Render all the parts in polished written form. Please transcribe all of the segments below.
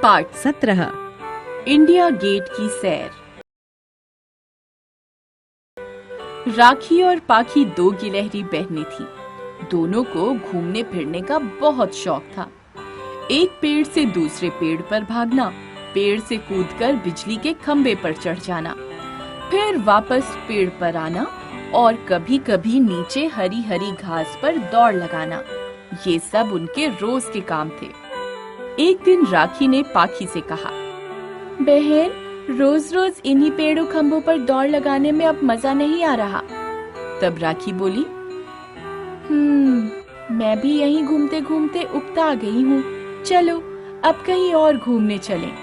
Part 17 India gate की सैर। राखी और पाखी दो गिलहरी बहनें थीं। दोनों को घूमने फिरने का बहुत शौक था। एक पेड़ से दूसरे पेड़ पर भागना, पेड़ से कूदकर बिजली के खंबे पर चढ़ जाना, फिर वापस पेड़ पर आना और कभी-कभी नीचे हरी हरी घास पर दौड़ लगाना, ये सब उनके रोज के काम थे। एक दिन राखी ने पाखी से कहा, बहन, रोज रोज इन्हीं पेड़ों खंभों पर दौड़ लगाने में अब मजा नहीं आ रहा। तब राखी बोली, मैं भी यहीं घूमते घूमते उकता आ गई हूँ। चलो अब कहीं और घूमने चलें।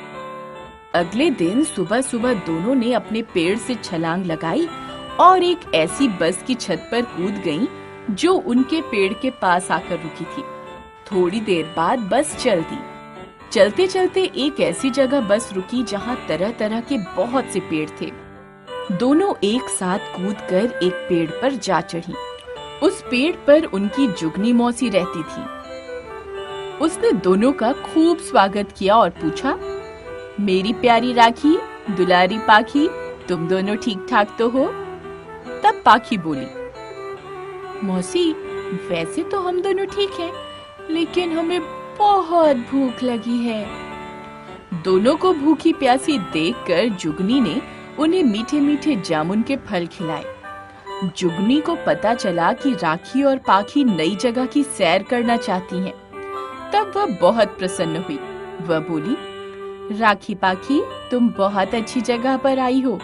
अगले दिन सुबह सुबह दोनों ने अपने पेड़ से छलांग लगाई और एक ऐसी बस की छत पर कूद गईं जो उनके पेड़ के पास आकर रुकी थी। थोड़ी देर बाद बस चल दी। चलते चलते एक ऐसी जगह बस रुकी जहाँ तरह तरह के बहुत से पेड़ थे। दोनों एक साथ कूदकर एक पेड़ पर जा चढ़ी। उस पेड़ पर उनकी जुगनी मौसी रहती थी। उसने दोनों का खूब स्वागत किया और पूछा, मेरी प्यारी राखी, दुलारी पाखी, तुम दोनों ठीक ठाक तो हो? तब पाखी बोली, मौसी, वैसे तो हम दोनों ठीक हैं, लेकिन हमें बहुत भूख लगी है। दोनों को भूखी प्यासी देखकर जुगनी ने उन्हें मीठे मीठे जामुन के फल खिलाए। जुगनी को पता चला कि राखी और पाखी नई जगह की सैर करना चाहती हैं। तब वह बहुत प्रसन्न हुई। वह बोली, राखी पाखी, तुम बहुत अच्छी जगह पर आई हो।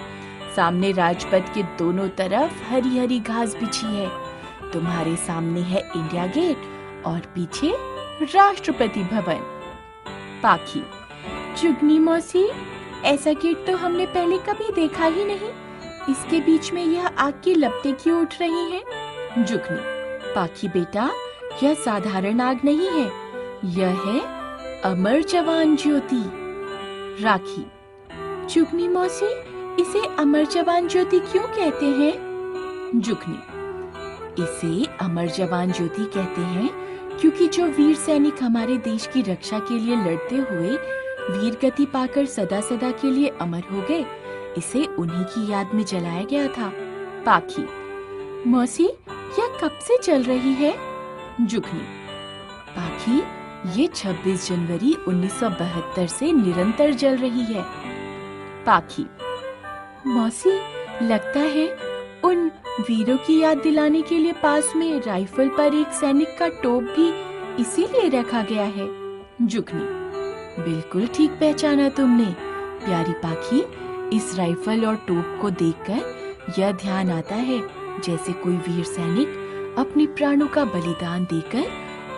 सामने राजपथ के दोनों तरफ हरी हरी घास बिछी है। तुम्हारे सामने है इंडिया गेट और पीछे राष्ट्रपति भवन। पाखी, जुगनी मौसी, ऐसा गेट तो हमने पहले कभी देखा ही नहीं। इसके बीच में यह आग की लपटें क्यों उठ रही हैं? जुगनी, पाखी बेटा, यह साधारण आग नहीं है, यह है अमर जवान ज्योति। राखी, जुगनी मौसी, इसे अमर जवान ज्योति क्यों कहते हैं? जुगनी, इसे अमर जवान ज्योति कहते हैं क्योंकि जो वीर सैनिक हमारे देश की रक्षा के लिए लड़ते हुए वीर गति पाकर सदा सदा के लिए अमर हो गए, इसे उन्हीं की याद में जलाया गया था। पाखी, मौसी, यह कब से चल रही है? जुगनी, पाखी, ये 26 जनवरी 1972 से निरंतर जल रही है। पाखी, मौसी, लगता है उन वीरों की याद दिलाने के लिए पास में राइफल पर एक सैनिक का टोप भी इसीलिए रखा गया है। जुगनी, बिल्कुल ठीक पहचाना तुमने। प्यारी पाखी, इस राइफल और टोप को देखकर यह ध्यान आता है जैसे कोई वीर सैनिक अपने प्राणों का बलिदान देकर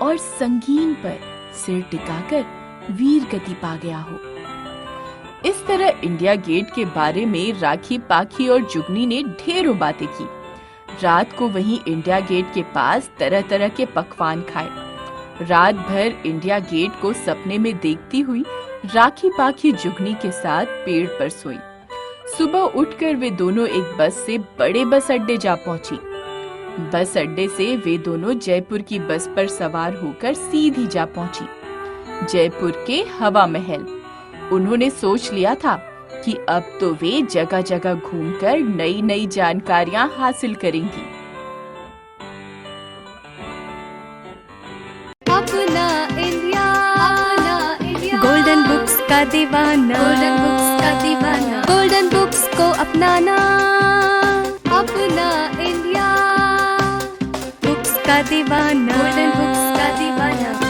और संगीन पर सिर टिकाकर वीर गति पा गया हो। इस तरह इंडिया गेट के बारे में राखी, पाखी और जुगनी ने ढेरों बातें की। रात को वहीं इंडिया गेट के पास तरह तरह के पकवान खाए। रात भर इंडिया गेट को सपने में देखती हुई राखी पाखी जुगनी के साथ पेड़ पर सोई। सुबह उठकर वे दोनों एक बस से बड़े बस अड्डे जा पहुंची। बस अड्डे से वे दोनों जयपुर की बस पर सवार होकर सीधी जा पहुंची, जयपुर के हवा महल। उन्होंने सोच लिया था कि अब तो वे जगह जगह घूमकर नई नई जानकारियां हासिल करेंगी। अपना इंडिया, गोल्डन बुक्स का दीवाना, गोल्डन बुक्स का दीवाना, गोल्डन बुक्स को अपनाना, अपना इंडिया, बुक्स का दीवाना, गोल्डन बुक्स का दीवाना।